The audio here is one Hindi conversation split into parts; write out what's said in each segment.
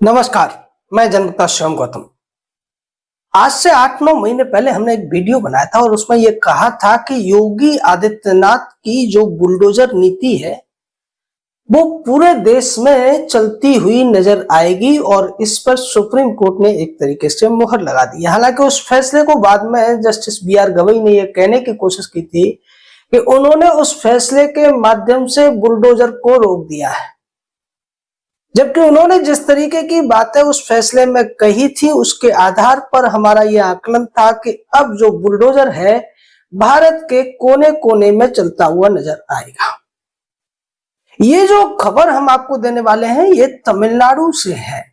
नमस्कार, मैं जनता शिवम गौतम। आज से 8-9 महीने पहले हमने एक वीडियो बनाया था और उसमें यह कहा था कि योगी आदित्यनाथ की जो बुलडोजर नीति है वो पूरे देश में चलती हुई नजर आएगी और इस पर सुप्रीम कोर्ट ने एक तरीके से मुहर लगा दी। हालांकि उस फैसले को बाद में जस्टिस बी.आर. गवई ने यह कहने की कोशिश की थी कि उन्होंने उस फैसले के माध्यम से बुलडोजर को रोक दिया है, जबकि उन्होंने जिस तरीके की बातें उस फैसले में कही थी उसके आधार पर हमारा यह आकलन था कि अब जो बुलडोजर है भारत के कोने कोने में चलता हुआ नजर आएगा। ये जो खबर हम आपको देने वाले हैं ये तमिलनाडु से है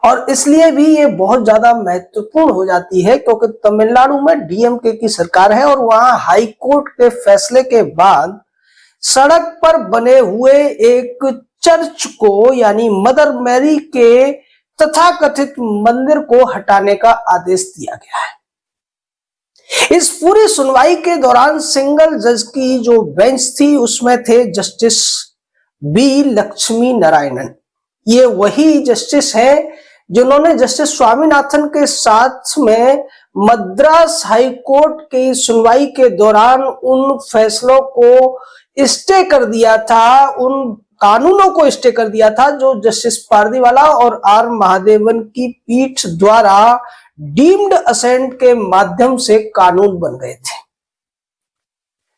और इसलिए भी ये बहुत ज्यादा महत्वपूर्ण हो जाती है क्योंकि तमिलनाडु में डीएमके की सरकार है और वहां हाई कोर्ट के फैसले के बाद सड़क पर बने हुए एक चर्च को यानी मदर मैरी के तथाकथित मंदिर को हटाने का आदेश दिया गया है। इस पूरी सुनवाई के दौरान सिंगल जज की जो बेंच थी उसमें थे जस्टिस बी लक्ष्मी नारायणन। ये वही जस्टिस है जिन्होंने जस्टिस स्वामीनाथन के साथ में मद्रास हाई कोर्ट की सुनवाई के दौरान उन फैसलों को स्टे कर दिया था, उन कानूनों को स्टे कर दिया था जो जस्टिस पारदीवाला और आर महादेवन की पीठ द्वारा डीम्ड असेंट के माध्यम से कानून बन गए थे।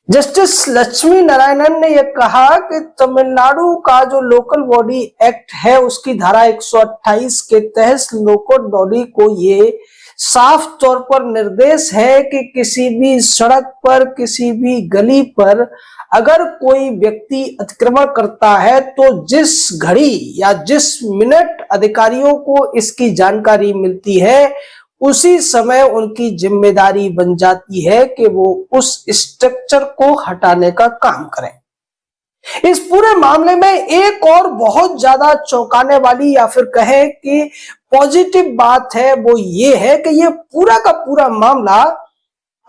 जस्टिस लक्ष्मी नारायणन ने यह कहा कि तमिलनाडु का जो लोकल बॉडी एक्ट है उसकी धारा 128 के तहत लोकल बॉडी को ये साफ तौर पर निर्देश है कि किसी भी सड़क पर, किसी भी गली पर अगर कोई व्यक्ति अतिक्रमण करता है तो जिस घड़ी या जिस मिनट अधिकारियों को इसकी जानकारी मिलती है उसी समय उनकी जिम्मेदारी बन जाती है कि वो उस स्ट्रक्चर को हटाने का काम करें। इस पूरे मामले में एक और बहुत ज्यादा चौंकाने वाली या फिर कहें कि पॉजिटिव बात है वो ये है कि ये पूरा का पूरा मामला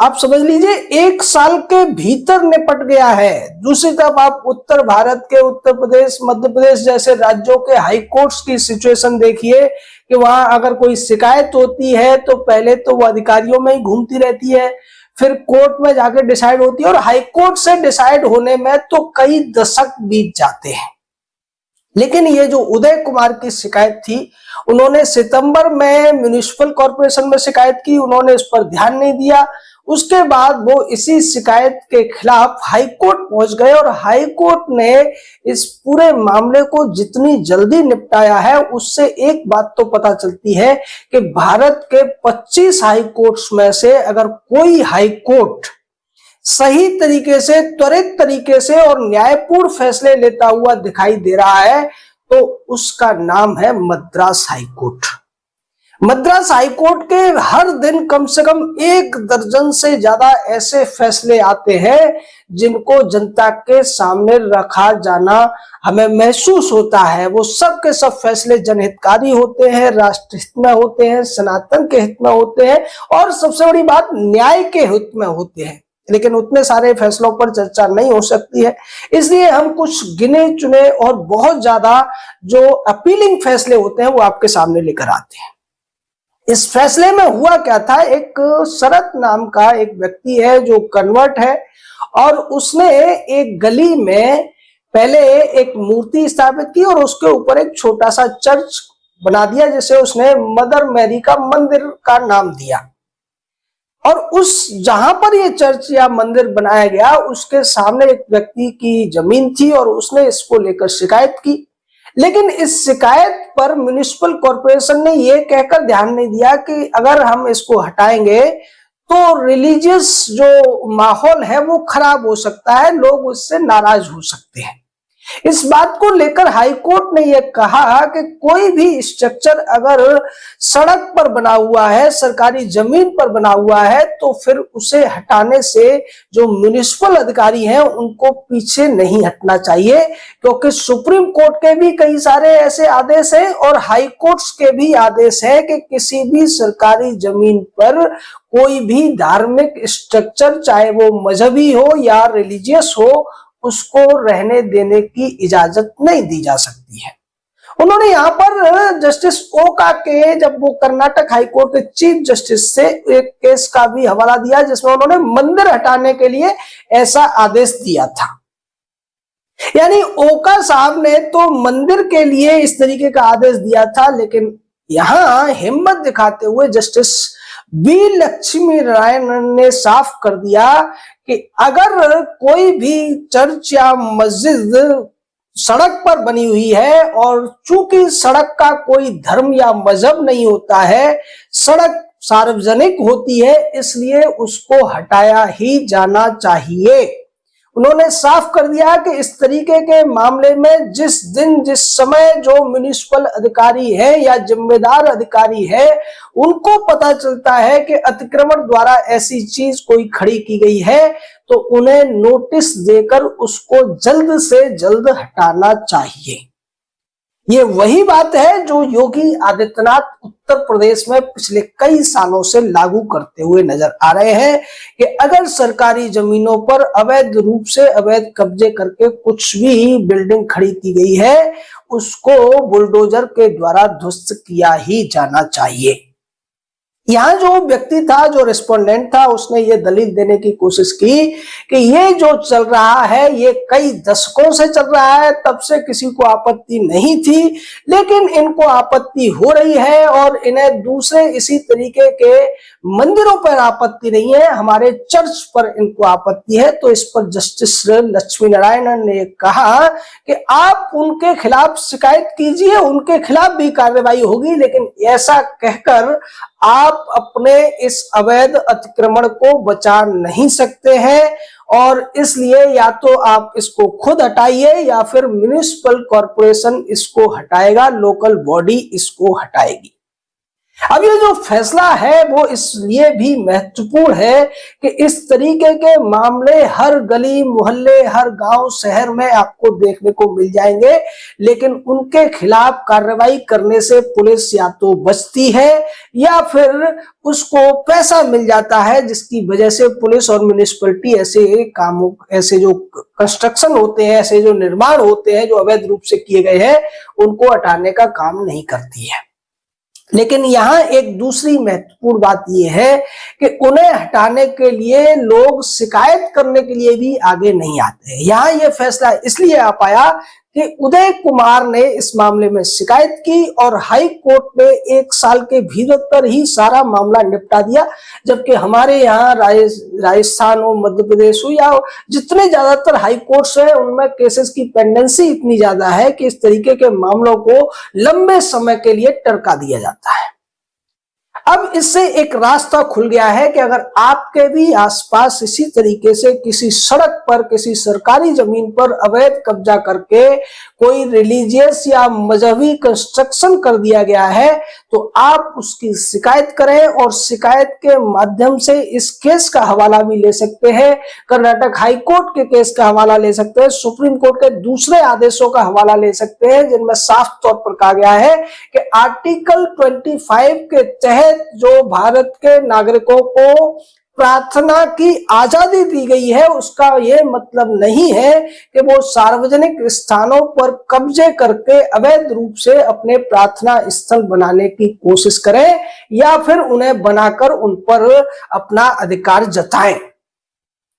आप समझ लीजिए 1 साल के भीतर निपट गया है। दूसरी तरफ आप उत्तर भारत के उत्तर प्रदेश, मध्य प्रदेश जैसे राज्यों के हाई कोर्ट्स की सिचुएशन देखिए कि वहां अगर कोई शिकायत होती है तो पहले तो वो अधिकारियों में ही घूमती रहती है, फिर कोर्ट में जाके डिसाइड होती है और हाई कोर्ट से डिसाइड होने में तो कई दशक बीत जाते हैं। लेकिन ये जो उदय कुमार की शिकायत थी उन्होंने सितंबर में म्युनिसिपल कॉर्पोरेशन में शिकायत की, उन्होंने इस पर ध्यान नहीं दिया। उसके बाद वो इसी शिकायत के खिलाफ हाई कोर्ट पहुंच गए और हाई कोर्ट ने इस पूरे मामले को जितनी जल्दी निपटाया है उससे एक बात तो पता चलती है कि भारत के 25 हाई कोर्ट्स में से अगर कोई हाई कोर्ट सही तरीके से, त्वरित तरीके से और न्यायपूर्ण फैसले लेता हुआ दिखाई दे रहा है तो उसका नाम है Madras high court. Madras high court के हर दिन कम से कम 1 दर्जन से ज्यादा ऐसे फैसले आते हैं जिनको जनता के सामने रखा जाना हमें महसूस होता है। वो सब के सब फैसले जनहितकारी होते हैं, राष्ट्र हित में होते हैं, सनातन के हित में होते हैं और सबसे बड़ी बात न्याय के हित में होते हैं। लेकिन उतने सारे फैसलों पर चर्चा नहीं हो सकती है, इसलिए हम कुछ गिने चुने और बहुत ज्यादा जो अपीलिंग फैसले होते हैं वो आपके सामने लेकर आते हैं। इस फैसले में हुआ क्या था, एक शरत नाम का एक व्यक्ति है जो कन्वर्ट है और उसने एक गली में पहले एक मूर्ति स्थापित की और उसके ऊपर एक छोटा सा चर्च बना दिया जिसे उसने मदर मैरी का मंदिर का नाम दिया। और उस जहां पर ये चर्च या मंदिर बनाया गया उसके सामने एक व्यक्ति की जमीन थी और उसने इसको लेकर शिकायत की। लेकिन इस शिकायत पर म्युनिसिपल कॉर्पोरेशन ने यह कहकर ध्यान नहीं दिया कि अगर हम इसको हटाएंगे तो रिलीजियस जो माहौल है वो खराब हो सकता है, लोग उससे नाराज हो सकते हैं। इस बात को लेकर हाई कोर्ट ने यह कहा कि कोई भी स्ट्रक्चर अगर सड़क पर बना हुआ है, सरकारी जमीन पर बना हुआ है तो फिर उसे हटाने से जो म्युनिसिपल अधिकारी हैं उनको पीछे नहीं हटना चाहिए, क्योंकि सुप्रीम कोर्ट के भी कई सारे ऐसे आदेश हैं और हाई कोर्ट्स के भी आदेश है कि किसी भी सरकारी जमीन पर कोई भी धार्मिक स्ट्रक्चर, चाहे वो मजहबी हो या रिलीजियस हो, उसको रहने देने की इजाजत नहीं दी जा सकती है। उन्होंने यहाँ पर जस्टिस ओका के, जब वो कर्नाटक हाईकोर्ट के चीफ जस्टिस से, एक केस का भी हवाला दिया जिसमें उन्होंने मंदिर हटाने के लिए ऐसा आदेश दिया था। यानी ओका साहब ने तो मंदिर के लिए इस तरीके का आदेश दिया था, लेकिन यहां हिम्मत दिखाते हुए जस्टिस बी लक्ष्मी नारायण ने साफ कर दिया कि अगर कोई भी चर्च या मस्जिद सड़क पर बनी हुई है और चूंकि सड़क का कोई धर्म या मजहब नहीं होता है, सड़क सार्वजनिक होती है, इसलिए उसको हटाया ही जाना चाहिए। उन्होंने साफ कर दिया कि इस तरीके के मामले में जिस दिन जिस समय जो म्युनिसिपल अधिकारी है या जिम्मेदार अधिकारी है उनको पता चलता है कि अतिक्रमण द्वारा ऐसी चीज कोई खड़ी की गई है, तो उन्हें नोटिस देकर उसको जल्द से जल्द हटाना चाहिए। ये वही बात है जो योगी आदित्यनाथ उत्तर प्रदेश में पिछले कई सालों से लागू करते हुए नजर आ रहे हैं कि अगर सरकारी जमीनों पर अवैध रूप से अवैध कब्जे करके कुछ भी बिल्डिंग खड़ी की गई है, उसको बुलडोजर के द्वारा ध्वस्त किया ही जाना चाहिए। यहाँ जो व्यक्ति था, जो रिस्पोंडेंट था, उसने ये दलील देने की कोशिश की कि ये जो चल रहा है ये कई दशकों से चल रहा है, तब से किसी को आपत्ति नहीं थी, लेकिन इनको आपत्ति हो रही है और इन्हें दूसरे इसी तरीके के मंदिरों पर आपत्ति नहीं है, हमारे चर्च पर इनको आपत्ति है। तो इस पर जस्टिस लक्ष्मी नारायण ने कहा कि आप उनके खिलाफ शिकायत कीजिए, उनके खिलाफ भी कार्रवाई होगी, लेकिन ऐसा कहकर आप अपने इस अवैध अतिक्रमण को बचा नहीं सकते हैं, और इसलिए या तो आप इसको खुद हटाइए या फिर म्युनिसिपल कॉर्पोरेशन इसको हटाएगा, लोकल बॉडी इसको हटाएगी। अब ये जो फैसला है वो इसलिए भी महत्वपूर्ण है कि इस तरीके के मामले हर गली मोहल्ले, हर गांव शहर में आपको देखने को मिल जाएंगे, लेकिन उनके खिलाफ कार्रवाई करने से पुलिस या तो बचती है या फिर उसको पैसा मिल जाता है, जिसकी वजह से पुलिस और म्युनिसिपैलिटी ऐसे कामों, ऐसे जो कंस्ट्रक्शन होते हैं, ऐसे जो निर्माण होते हैं जो अवैध रूप से किए गए हैं, उनको हटाने का काम नहीं करती है। लेकिन यहाँ एक दूसरी महत्वपूर्ण बात यह है कि उन्हें हटाने के लिए लोग शिकायत करने के लिए भी आगे नहीं आते। यहाँ ये फैसला इसलिए आ पाया कि उदय कुमार ने इस मामले में शिकायत की और हाई कोर्ट ने 1 साल के भीतर ही सारा मामला निपटा दिया, जबकि हमारे यहाँ राजस्थान हो, मध्य प्रदेश हो, या जितने ज्यादातर हाई कोर्ट्स हैं उनमें केसेस की पेंडेंसी इतनी ज्यादा है कि इस तरीके के मामलों को लंबे समय के लिए टरका दिया जाता है। अब इससे एक रास्ता खुल गया है कि अगर आपके भी आसपास इसी तरीके से किसी सड़क पर, किसी सरकारी जमीन पर अवैध कब्जा करके कोई रिलीजियस या मजहबी कंस्ट्रक्शन कर दिया गया है, तो आप उसकी शिकायत करें और शिकायत के माध्यम से इस केस का हवाला भी ले सकते हैं, कर्नाटक हाई कोर्ट के केस का हवाला ले सकते हैं, सुप्रीम कोर्ट के दूसरे आदेशों का हवाला ले सकते हैं, जिनमें साफ तौर पर कहा गया है कि आर्टिकल 25 के तहत जो भारत के नागरिकों को प्रार्थना की आजादी दी गई है, उसका यह मतलब नहीं है कि वो सार्वजनिक स्थानों पर कब्जे करके अवैध रूप से अपने प्रार्थना स्थल बनाने की कोशिश करें या फिर उन्हें बनाकर उन पर अपना अधिकार जताएं।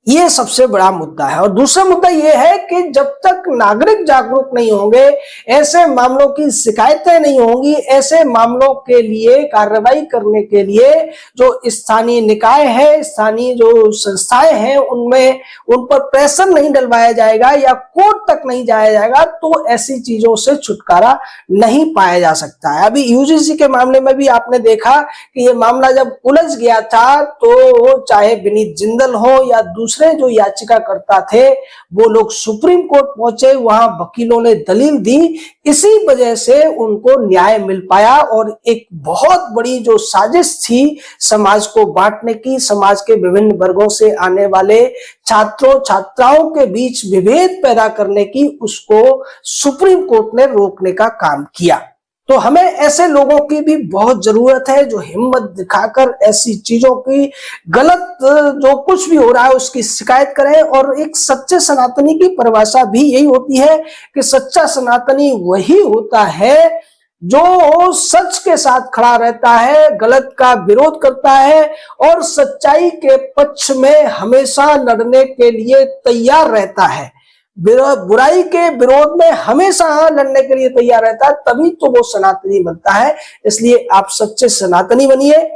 ये सबसे बड़ा मुद्दा है। और दूसरा मुद्दा यह है कि जब तक नागरिक जागरूक नहीं होंगे, ऐसे मामलों की शिकायतें नहीं होंगी, ऐसे मामलों के लिए कार्रवाई करने के लिए जो स्थानीय निकाय है, स्थानीय जो संस्थाएं हैं, उनमें उन पर प्रेशर नहीं डलवाया जाएगा या कोर्ट तक नहीं जाया जाएगा, तो ऐसी चीजों से छुटकारा नहीं पाया जा सकता है। अभी यूजीसी के मामले में भी आपने देखा कि ये मामला जब उलझ गया था, तो चाहे विनीत जिंदल हो या दूसरे जो याचिकाकर्ता थे, वो लोग सुप्रीम कोर्ट पहुंचे, वहां वकीलों ने दलील दी, इसी वजह से उनको न्याय मिल पाया। और एक बहुत बड़ी जो साजिश थी समाज को बांटने की, समाज के विभिन्न वर्गों से आने वाले छात्रों छात्राओं के बीच विभेद पैदा करने की, उसको सुप्रीम कोर्ट ने रोकने का काम किया। तो हमें ऐसे लोगों की भी बहुत जरूरत है जो हिम्मत दिखाकर ऐसी चीजों की गलत जो कुछ भी हो रहा है उसकी शिकायत करें। और एक सच्चे सनातनी की परिभाषा भी यही होती है कि सच्चा सनातनी वही होता है जो सच के साथ खड़ा रहता है, गलत का विरोध करता है और सच्चाई के पक्ष में हमेशा लड़ने के लिए तैयार रहता है, बुराई के विरोध में हमेशा लड़ने के लिए तैयार रहता है, तभी तो वो सनातनी बनता है। इसलिए आप सच्चे सनातनी बनिए।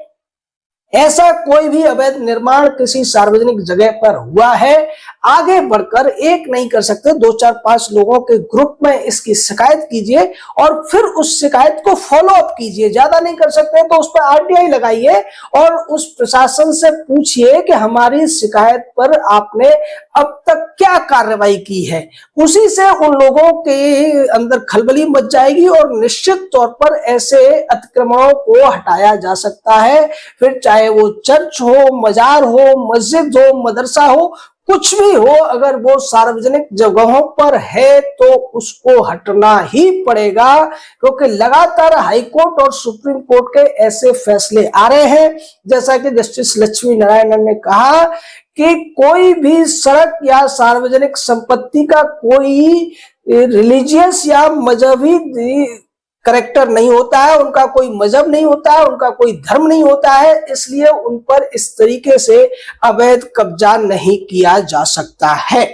ऐसा कोई भी अवैध निर्माण किसी सार्वजनिक जगह पर हुआ है, आगे बढ़कर एक नहीं कर सकते, 2-4-5 लोगों के ग्रुप में इसकी शिकायत कीजिए और फिर उस शिकायत को फॉलो अप कीजिए। ज्यादा नहीं कर सकते तो उस पर आरटीआई लगाइए और उस प्रशासन से पूछिए कि हमारी शिकायत पर आपने अब तक क्या कार्रवाई की है। उसी से उन लोगों के अंदर खलबली मच जाएगी और निश्चित तौर पर ऐसे अतिक्रमणों को हटाया जा सकता है। फिर चाहे वो चर्च हो, मजार हो, मस्जिद हो, मदरसा हो, कुछ भी हो, अगर वो सार्वजनिक जगहों पर है तो उसको हटना ही पड़ेगा, क्योंकि लगातार हाईकोर्ट और सुप्रीम कोर्ट के ऐसे फैसले आ रहे हैं। जैसा कि जस्टिस लक्ष्मी नारायण ने कहा कि कोई भी सड़क या सार्वजनिक संपत्ति का कोई रिलीजियस या मजहबी करेक्टर नहीं होता है, उनका कोई मजहब नहीं होता है, उनका कोई धर्म नहीं होता है, इसलिए उन पर इस तरीके से अवैध कब्जा नहीं किया जा सकता है।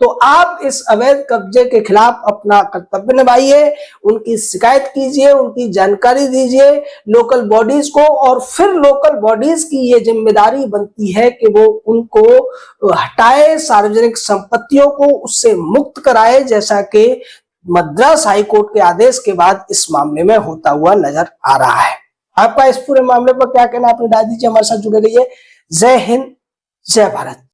तो आप इस अवैध कब्जे के खिलाफ अपना कर्तव्य निभाइए, उनकी शिकायत कीजिए, उनकी जानकारी दीजिए लोकल बॉडीज को, और फिर लोकल बॉडीज की ये जिम्मेदारी बनती है कि वो उनको हटाए, सार्वजनिक संपत्तियों को उससे मुक्त कराए, जैसा कि मद्रास हाईकोर्ट के आदेश के बाद इस मामले में होता हुआ नजर आ रहा है। आपका इस पूरे मामले पर क्या कहना, अपनी राय दीजिए, हमारे साथ जुड़े रहिए। जय हिंद, जय भारत।